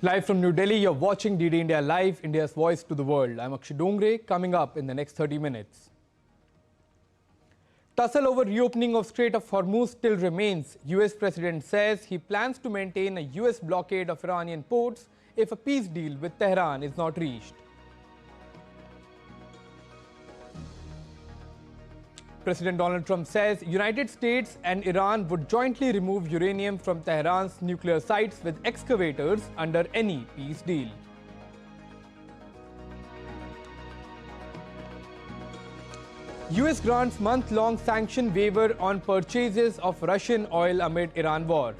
Live from New Delhi, you're watching DD India Live, India's voice to the world. I'm Akshay Dongre, coming up in the next 30 minutes. Tussle over reopening of Strait of Hormuz still remains. US President says he plans to maintain a US blockade of Iranian ports if a peace deal with Tehran is not reached. President Donald Trump says United States and Iran would jointly remove uranium from Tehran's nuclear sites with excavators under any peace deal. US grants month-long sanction waiver on purchases of Russian oil amid Iran war.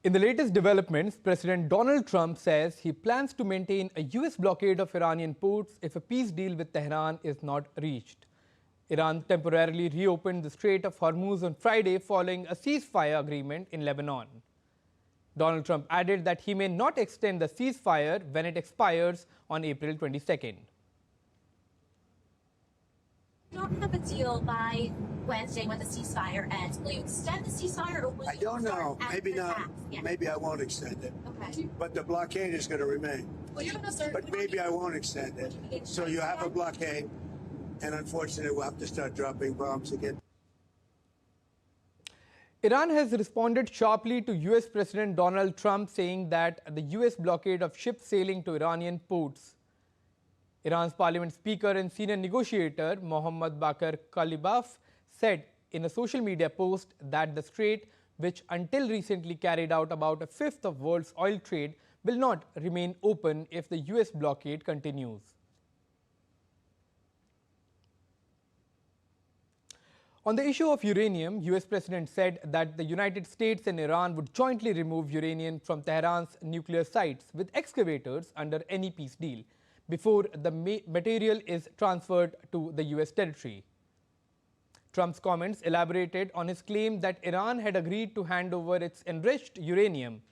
In the latest developments, President Donald Trump says he plans to maintain a US blockade of Iranian ports if a peace deal with Tehran is not reached. Iran temporarily reopened the Strait of Hormuz on Friday following a ceasefire agreement in Lebanon. Donald Trump added that he may not extend the ceasefire when it expires on April 22nd. Don't have a deal by Wednesday when the ceasefire ends. Will you extend the ceasefire or will I don't know. Maybe not. Yeah. Maybe I won't extend it. Okay. But the blockade is going to remain. Well, you're gonna But maybe I won't extend it. So you have a blockade, and unfortunately, we'll have to start dropping bombs again. Iran has responded sharply to US President Donald Trump saying that the US blockade of ships sailing to Iranian ports. Iran's parliament speaker and senior negotiator Mohammad Bakr Kalibaf said in a social media post that the strait, which until recently carried out about a fifth of world's oil trade, will not remain open if the US blockade continues. On the issue of uranium, US President said that the United States and Iran would jointly remove uranium from Tehran's nuclear sites with excavators under any peace deal before the material is transferred to the US territory. Trump's comments elaborated on his claim that Iran had agreed to hand over its enriched uranium.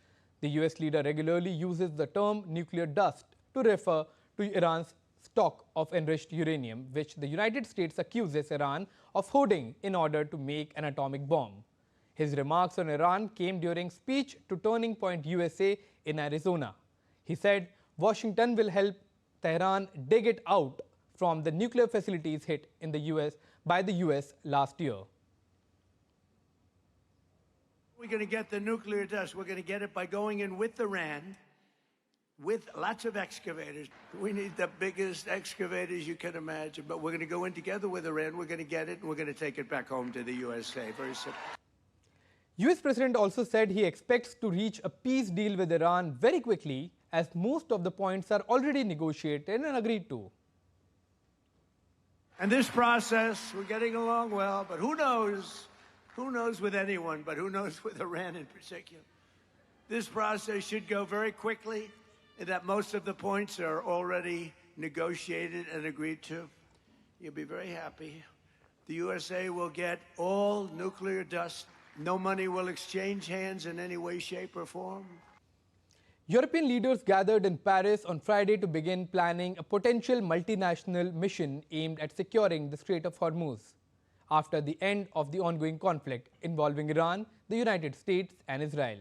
The US leader regularly uses the term nuclear dust to refer to Iran's stock of enriched uranium, which the United States accuses Iran of hoarding in order to make an atomic bomb. His remarks on Iran came during speech to Turning Point USA in Arizona. He said Washington will help Tehran dig it out from the nuclear facilities hit in the US by the US last year. We're going to get the nuclear dust. We're going to get it by going in with Iran, with lots of excavators. We need the biggest excavators you can imagine, but we're going to go in together with Iran. We're going to get it, and we're going to take it back home to the USA. Very simple. US President also said he expects to reach a peace deal with Iran very quickly, as most of the points are already negotiated and agreed to. And this process, we're getting along well, but who knows? Who knows with anyone, but who knows with Iran in particular? This process should go very quickly, and that most of the points are already negotiated and agreed to. You'll be very happy. The USA will get all nuclear dust. No money will exchange hands in any way, shape, or form. European leaders gathered in Paris on Friday to begin planning a potential multinational mission aimed at securing the Strait of Hormuz after the end of the ongoing conflict involving Iran, the United States and Israel.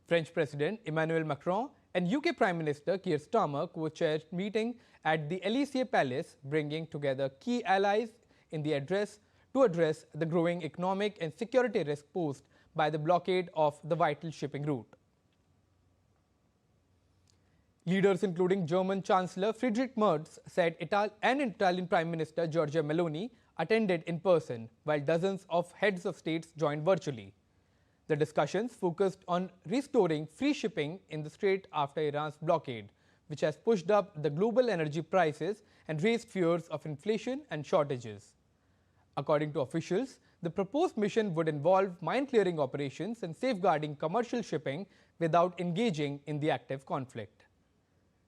French President Emmanuel Macron and UK Prime Minister Keir Starmer co-chaired meeting at the Élysée Palace, bringing together key allies in the address the growing economic and security risk posed by the blockade of the vital shipping route. Leaders including German Chancellor Friedrich Merz said and Italian Prime Minister Giorgia Meloni attended in person, while dozens of heads of states joined virtually. The discussions focused on restoring free shipping in the strait after Iran's blockade, which has pushed up the global energy prices and raised fears of inflation and shortages. According to officials, the proposed mission would involve mine-clearing operations and safeguarding commercial shipping without engaging in the active conflict.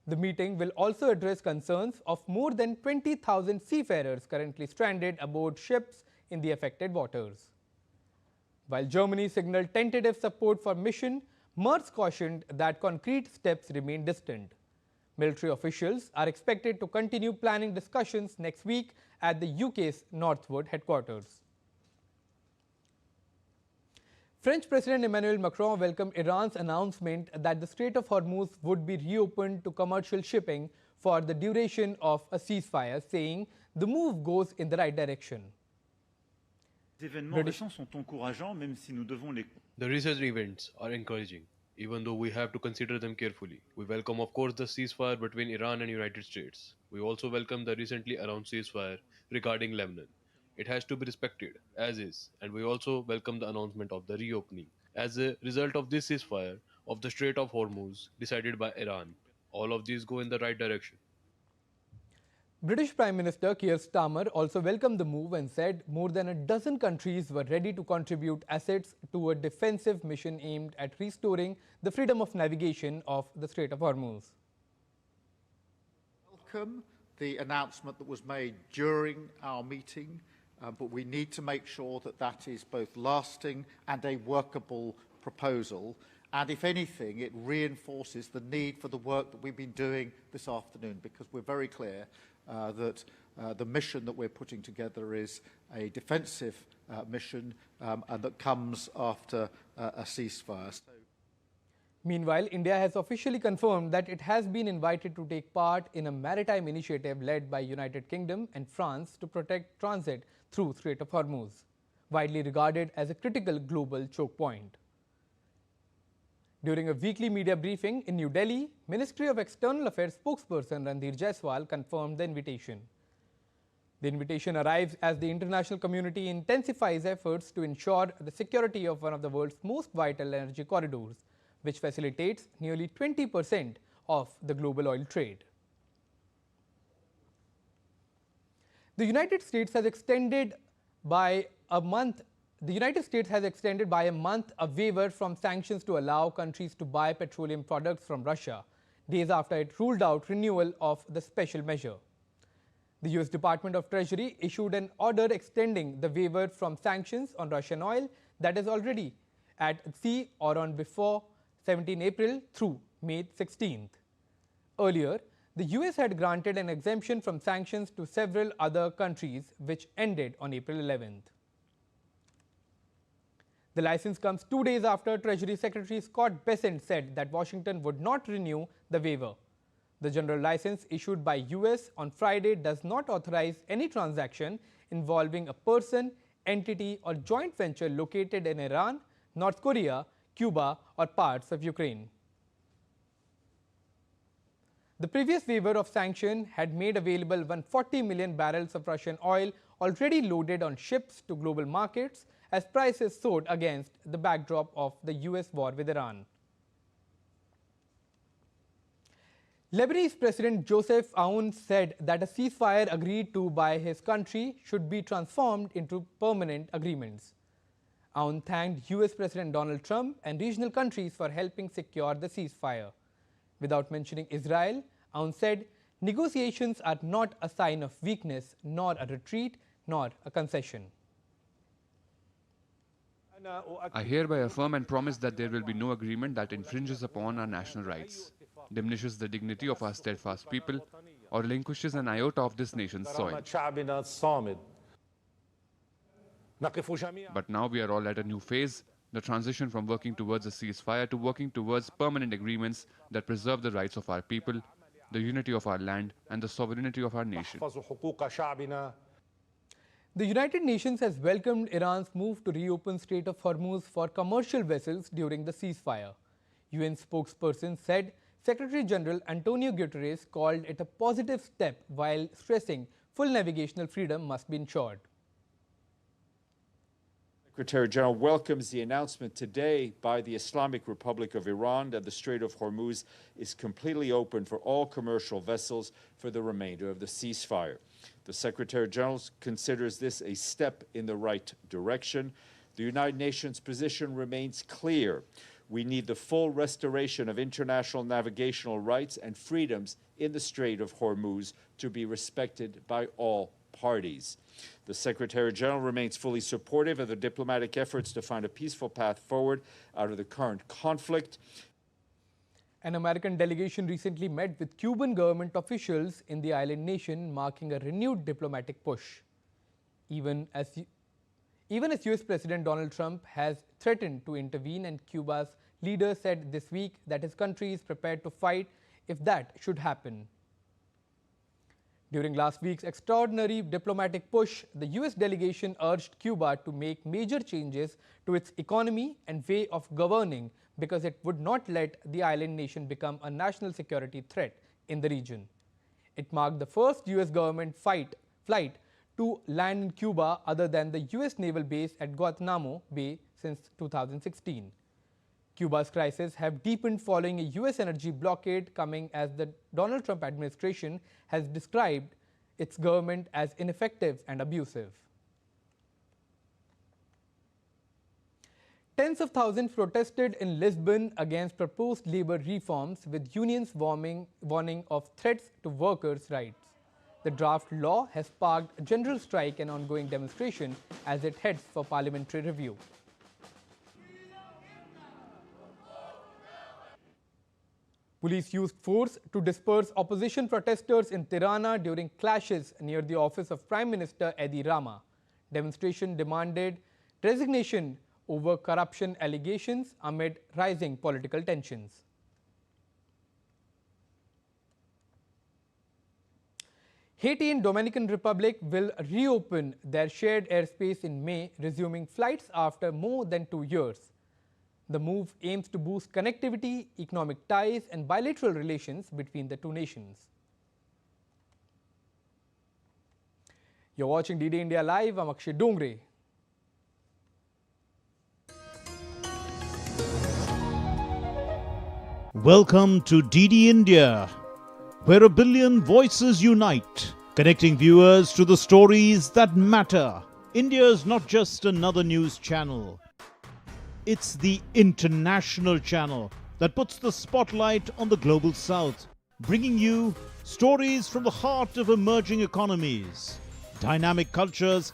The meeting will also address concerns of more than 20,000 seafarers currently stranded aboard ships in the affected waters. While Germany signaled tentative support for mission, Merz cautioned that concrete steps remain distant. Military officials are expected to continue planning discussions next week at the UK's Northwood headquarters. French President Emmanuel Macron welcomed Iran's announcement that the Strait of Hormuz would be reopened to commercial shipping for the duration of a ceasefire, saying the move goes in the right direction. The recent events are encouraging, even though we have to consider them carefully. We welcome, of course, the ceasefire between Iran and United States. We also welcome the recently announced ceasefire regarding Lebanon. It has to be respected, as is, and we also welcome the announcement of the reopening as a result of this ceasefire of the Strait of Hormuz decided by Iran. All of these go in the right direction. British Prime Minister Keir Starmer also welcomed the move and said more than a dozen countries were ready to contribute assets to a defensive mission aimed at restoring the freedom of navigation of the Strait of Hormuz. Welcome the announcement that was made during our meeting, but we need to make sure that that is both lasting and a workable proposal. And if anything, it reinforces the need for the work that we've been doing this afternoon, because we're very clear that the mission that we're putting together is a defensive mission and that comes after a ceasefire. Meanwhile, India has officially confirmed that it has been invited to take part in a maritime initiative led by United Kingdom and France to protect transit through Strait of Hormuz, widely regarded as a critical global choke point. During a weekly media briefing in New Delhi, Ministry of External Affairs spokesperson Ranveer Jaiswal confirmed the invitation. The invitation arrives as the international community intensifies efforts to ensure the security of one of the world's most vital energy corridors, which facilitates nearly 20% of the global oil trade. The United States has extended by a month a waiver from sanctions to allow countries to buy petroleum products from Russia, days after it ruled out renewal of the special measure. The US Department of Treasury issued an order extending the waiver from sanctions on Russian oil that is already at sea or on before 17 April through May 16th. Earlier, the US had granted an exemption from sanctions to several other countries, which ended on April 11th. The license comes 2 days after Treasury Secretary Scott Bessent said that Washington would not renew the waiver. The general license issued by US on Friday does not authorize any transaction involving a person, entity or joint venture located in Iran, North Korea, Cuba or parts of Ukraine. The previous waiver of sanction had made available 140 million barrels of Russian oil already loaded on ships to global markets as prices soared against the backdrop of the US war with Iran. Lebanese President Joseph Aoun said that a ceasefire agreed to by his country should be transformed into permanent agreements. Aoun thanked US President Donald Trump and regional countries for helping secure the ceasefire. Without mentioning Israel, Aoun said, negotiations are not a sign of weakness, nor a retreat, nor a concession. I hereby affirm and promise that there will be no agreement that infringes upon our national rights, diminishes the dignity of our steadfast people, or relinquishes an iota of this nation's soil. But now we are all at a new phase, the transition from working towards a ceasefire to working towards permanent agreements that preserve the rights of our people, the unity of our land, and the sovereignty of our nation. The United Nations has welcomed Iran's move to reopen Strait of Hormuz for commercial vessels during the ceasefire. UN spokesperson said Secretary General Antonio Guterres called it a positive step while stressing full navigational freedom must be ensured. Secretary General welcomes the announcement today by the Islamic Republic of Iran that the Strait of Hormuz is completely open for all commercial vessels for the remainder of the ceasefire. The Secretary General considers this a step in the right direction. The United Nations position remains clear. We need the full restoration of international navigational rights and freedoms in the Strait of Hormuz to be respected by all parties. The Secretary General remains fully supportive of the diplomatic efforts to find a peaceful path forward out of the current conflict. An American delegation recently met with Cuban government officials in the island nation, marking a renewed diplomatic push. Even as US President Donald Trump has threatened to intervene, and Cuba's leader said this week that his country is prepared to fight if that should happen. During last week's extraordinary diplomatic push, the US delegation urged Cuba to make major changes to its economy and way of governing because it would not let the island nation become a national security threat in the region. It marked the first US government flight to land in Cuba other than the US naval base at Guantanamo Bay since 2016. Cuba's crisis have deepened following a US energy blockade, coming as the Donald Trump administration has described its government as ineffective and abusive. Tens of thousands protested in Lisbon against proposed labor reforms, with unions warning of threats to workers' rights. The draft law has sparked a general strike and ongoing demonstration as it heads for parliamentary review. Police used force to disperse opposition protesters in Tirana during clashes near the office of Prime Minister Edi Rama. Demonstration demanded resignation over corruption allegations amid rising political tensions. Haiti and Dominican Republic will reopen their shared airspace in May, resuming flights after more than 2 years. The move aims to boost connectivity, economic ties, and bilateral relations between the two nations. You're watching DD India Live. I'm Akshay Dongre. Welcome to DD India, where a billion voices unite, connecting viewers to the stories that matter. India is not just another news channel. It's the international channel that puts the spotlight on the global south, bringing you stories from the heart of emerging economies, dynamic cultures,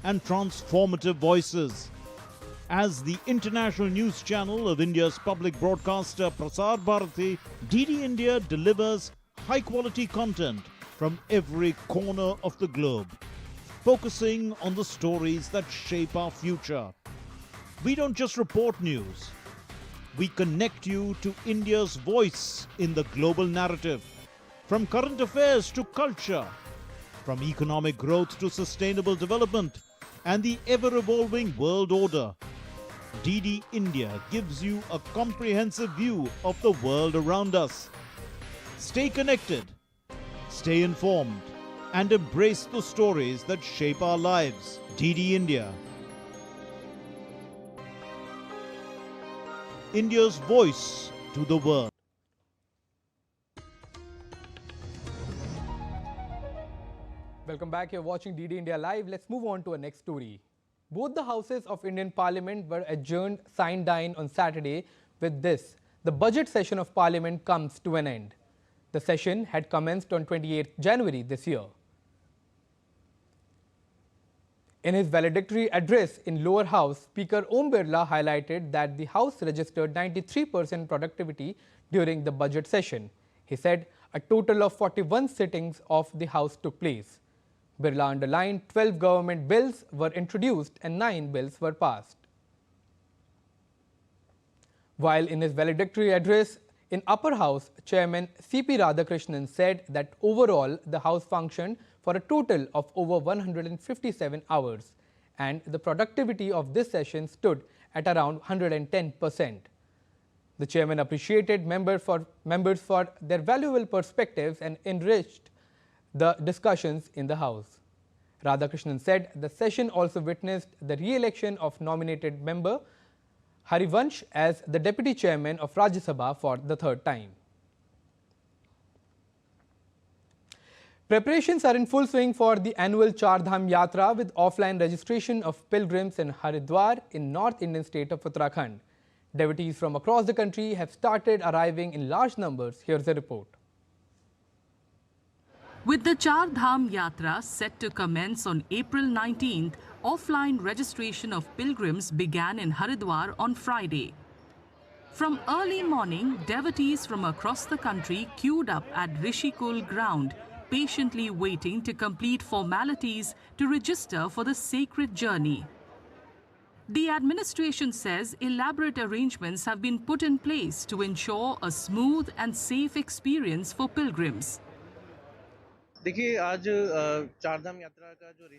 and transformative voices. As the international news channel of India's public broadcaster Prasar Bharati, DD India delivers high-quality content from every corner of the globe, focusing on the stories that shape our future. We don't just report news. We connect you to India's voice in the global narrative. From current affairs to culture, from economic growth to sustainable development, and the ever-evolving world order, DD India gives you a comprehensive view of the world around us. Stay connected, stay informed, and embrace the stories that shape our lives. DD India. India's voice to the world. Welcome back. You're watching DD India Live. Let's move on to our next story. Both the houses of Indian Parliament were adjourned sine die on Saturday with this: the budget session of Parliament comes to an end. The session had commenced on 28th January this year. In his valedictory address in lower house, Speaker Om Birla highlighted that the House registered 93% productivity during the budget session. He said a total of 41 sittings of the House took place. Birla underlined 12 government bills were introduced and 9 bills were passed. While in his valedictory address in upper house, Chairman C.P. Radhakrishnan said that overall the House functioned for a total of over 157 hours, and the productivity of this session stood at around 110%. The chairman appreciated members for their valuable perspectives and enriched the discussions in the House. Radhakrishnan said the session also witnessed the re-election of nominated member Harivansh as the deputy chairman of Rajya Sabha for the third time. Preparations are in full swing for the annual Char Dham Yatra, with offline registration of pilgrims in Haridwar in North Indian state of Uttarakhand. Devotees from across the country have started arriving in large numbers. Here's a report. With the Char Dham Yatra set to commence on April 19th, offline registration of pilgrims began in Haridwar on Friday. From early morning, devotees from across the country queued up at Rishikul ground, patiently waiting to complete formalities to register for the sacred journey. The administration says elaborate arrangements have been put in place to ensure a smooth and safe experience for pilgrims.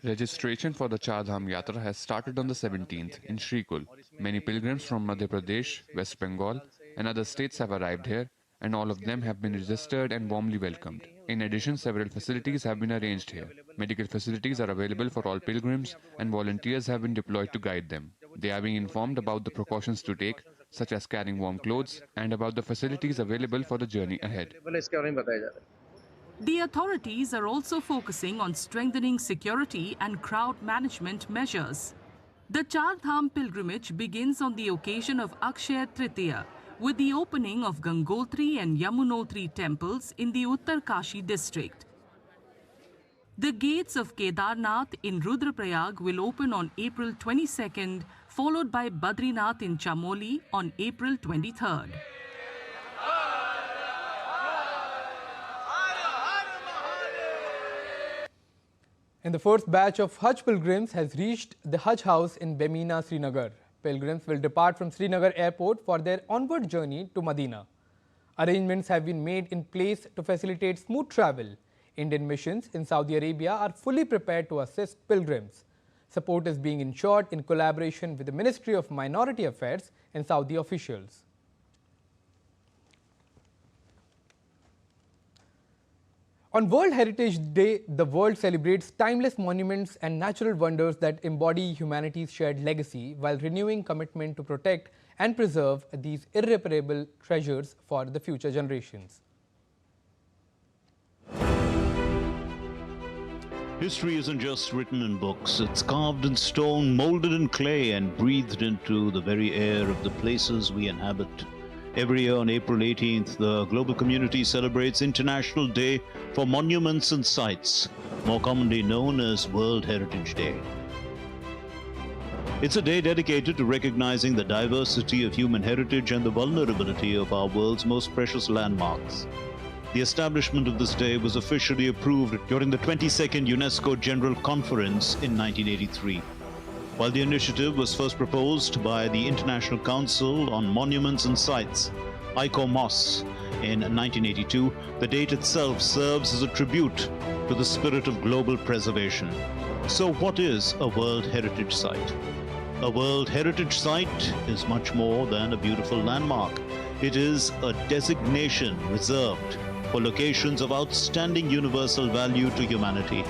Registration for the Char Dham Yatra has started on the 17th in Shrikul. Many pilgrims from Madhya Pradesh, West Bengal and other states have arrived here, and all of them have been registered and warmly welcomed. In addition, several facilities have been arranged here. Medical facilities are available for all pilgrims and volunteers have been deployed to guide them. They are being informed about the precautions to take, such as carrying warm clothes, and about the facilities available for the journey ahead. The authorities are also focusing on strengthening security and crowd management measures. The Char Dham pilgrimage begins on the occasion of Akshaya Tritiya, with the opening of Gangotri and Yamunotri temples in the Uttarkashi district. The gates of Kedarnath in Rudraprayag will open on April 22nd, followed by Badrinath in Chamoli on April 23rd. And the first batch of Hajj pilgrims has reached the Hajj house in Bemina, Srinagar. Pilgrims will depart from Srinagar airport for their onward journey to Medina. Arrangements have been made in place to facilitate smooth travel. Indian missions in Saudi Arabia are fully prepared to assist pilgrims. Support is being ensured in collaboration with the Ministry of Minority Affairs and Saudi officials. On World Heritage Day, the world celebrates timeless monuments and natural wonders that embody humanity's shared legacy while renewing commitment to protect and preserve these irreparable treasures for the future generations. History isn't just written in books, it's carved in stone, molded in clay, and breathed into the very air of the places we inhabit. Every year on April 18th, the global community celebrates International Day for Monuments and Sites, more commonly known as World Heritage Day. It's a day dedicated to recognizing the diversity of human heritage and the vulnerability of our world's most precious landmarks. The establishment of this day was officially approved during the 22nd UNESCO General Conference in 1983. While the initiative was first proposed by the International Council on Monuments and Sites, ICOMOS, in 1982, the date itself serves as a tribute to the spirit of global preservation. So what is a World Heritage Site? A World Heritage Site is much more than a beautiful landmark. It is a designation reserved for locations of outstanding universal value to humanity.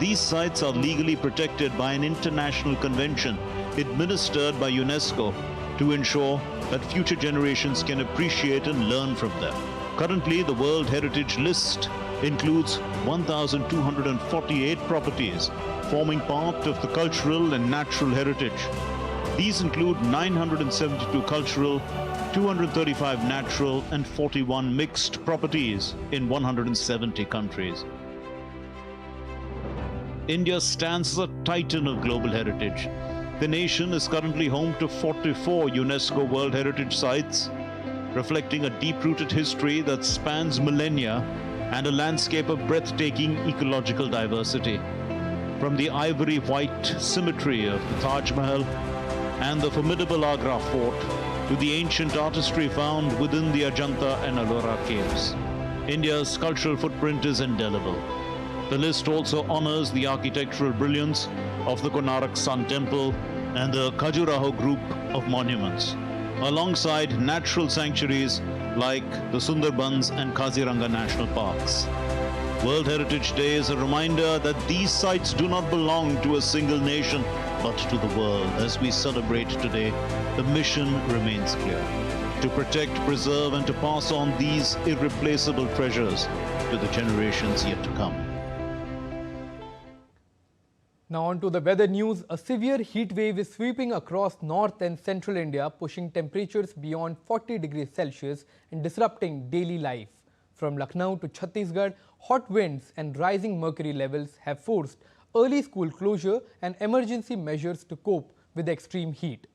These sites are legally protected by an international convention administered by UNESCO to ensure that future generations can appreciate and learn from them. Currently, the World Heritage List includes 1,248 properties forming part of the cultural and natural heritage. These include 972 cultural, 235 natural, and 41 mixed properties in 170 countries. India stands as a titan of global heritage. The nation is currently home to 44 UNESCO World Heritage Sites, reflecting a deep-rooted history that spans millennia and a landscape of breathtaking ecological diversity. From the ivory white symmetry of the Taj Mahal and the formidable Agra Fort to the ancient artistry found within the Ajanta and Ellora caves, India's cultural footprint is indelible. The list also honors the architectural brilliance of the Konark Sun Temple and the Khajuraho group of monuments, alongside natural sanctuaries like the Sundarbans and Kaziranga National Parks. World Heritage Day is a reminder that these sites do not belong to a single nation, but to the world. As we celebrate today, the mission remains clear: to protect, preserve, and to pass on these irreplaceable treasures to the generations yet to come. Now on to the weather news. A severe heat wave is sweeping across north and central India, pushing temperatures beyond 40 degrees Celsius and disrupting daily life. From Lucknow to Chhattisgarh, hot winds and rising mercury levels have forced early school closure and emergency measures to cope with the extreme heat.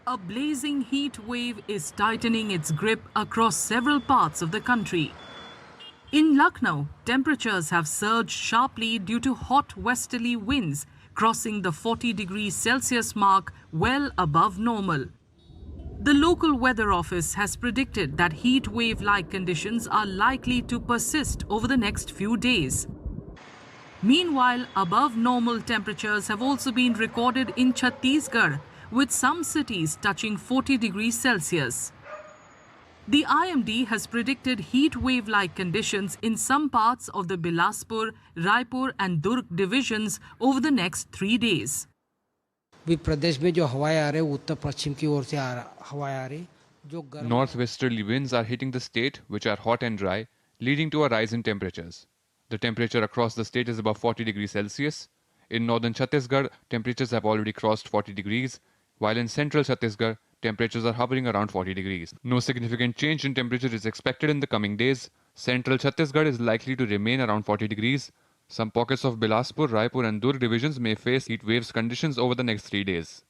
A blazing heat wave is tightening its grip across several parts of the country. In Lucknow, temperatures have surged sharply due to hot westerly winds, crossing the 40 degrees Celsius mark well above normal. The local weather office has predicted that heat wave-like conditions are likely to persist over the next few days. Meanwhile, above normal temperatures have also been recorded in Chhattisgarh, with some cities touching 40 degrees Celsius. The IMD has predicted heat wave-like conditions in some parts of the Bilaspur, Raipur and Durg divisions over the next 3 days. Northwesterly winds are hitting the state, which are hot and dry, leading to a rise in temperatures. The temperature across the state is above 40 degrees Celsius. In northern Chhattisgarh, temperatures have already crossed 40 degrees, while in central Chhattisgarh, temperatures are hovering around 40 degrees. No significant change in temperature is expected in the coming days. Central Chhattisgarh is likely to remain around 40 degrees. Some pockets of Bilaspur, Raipur and Durg divisions may face heat waves conditions over the next 3 days.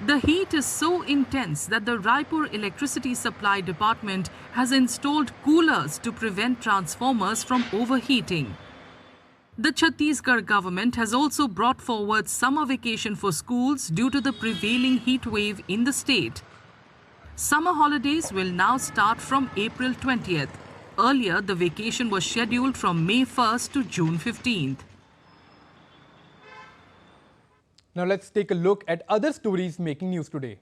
The heat is so intense that the Raipur Electricity Supply Department has installed coolers to prevent transformers from overheating. The Chhattisgarh government has also brought forward summer vacation for schools due to the prevailing heat wave in the state. Summer holidays will now start from April 20th. Earlier, the vacation was scheduled from May 1st to June 15th. Now let's take a look at other stories making news today.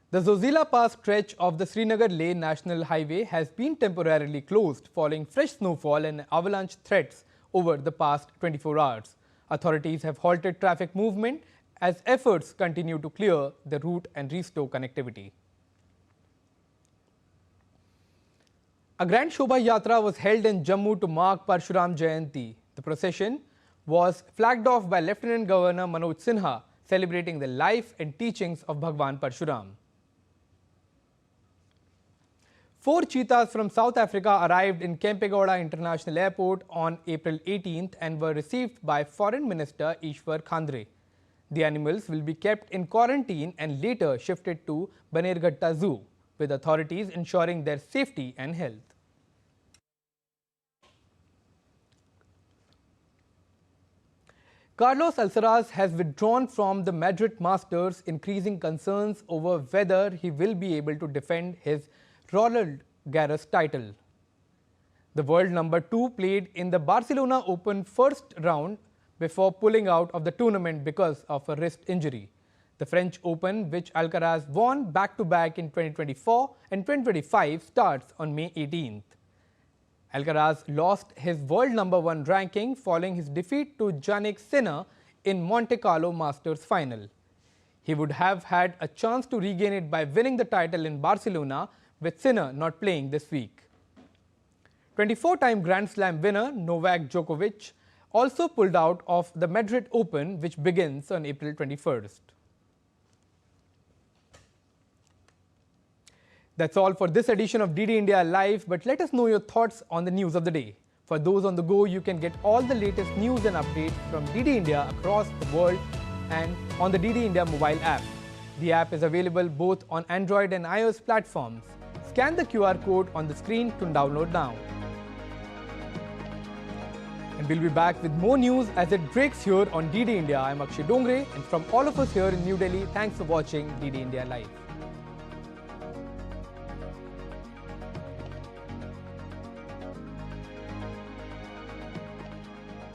The Zozila Pass stretch of the Srinagar-Leh National Highway has been temporarily closed following fresh snowfall and avalanche threats over the past 24 hours. Authorities have halted traffic movement as efforts continue to clear the route and restore connectivity. A Grand Shobha Yatra was held in Jammu to mark Parshuram Jayanti. The procession was flagged off by Lieutenant Governor Manoj Sinha, celebrating the life and teachings of Bhagwan Parshuram. 4 cheetahs from South Africa arrived in Kempegowda International Airport on April 18th and were received by Foreign Minister Ishwar Khandre. The animals will be kept in quarantine and later shifted to Banerghatta Zoo, with authorities ensuring their safety and health. Carlos Alcaraz has withdrawn from the Madrid Masters, increasing concerns over whether he will be able to defend his Roland Garros title. The world number 2 played in the Barcelona Open first round before pulling out of the tournament because of a wrist injury. The French Open, which Alcaraz won back-to-back in 2024 and 2025, starts on May 18th. Alcaraz lost his world number 1 ranking following his defeat to Jannik Sinner in Monte Carlo Masters final. He would have had a chance to regain it by winning the title in Barcelona, with Sinner not playing this week. 24-time Grand Slam winner Novak Djokovic also pulled out of the Madrid Open, which begins on April 21st. That's all for this edition of DD India Live, but let us know your thoughts on the news of the day. For those on the go, you can get all the latest news and updates from DD India across the world and on the DD India mobile app. The app is available both on Android and iOS platforms. Scan the QR code on the screen to download now. And we'll be back with more news as it breaks here on DD India. I'm Akshay Dongre, and from all of us here in New Delhi, thanks for watching DD India Live.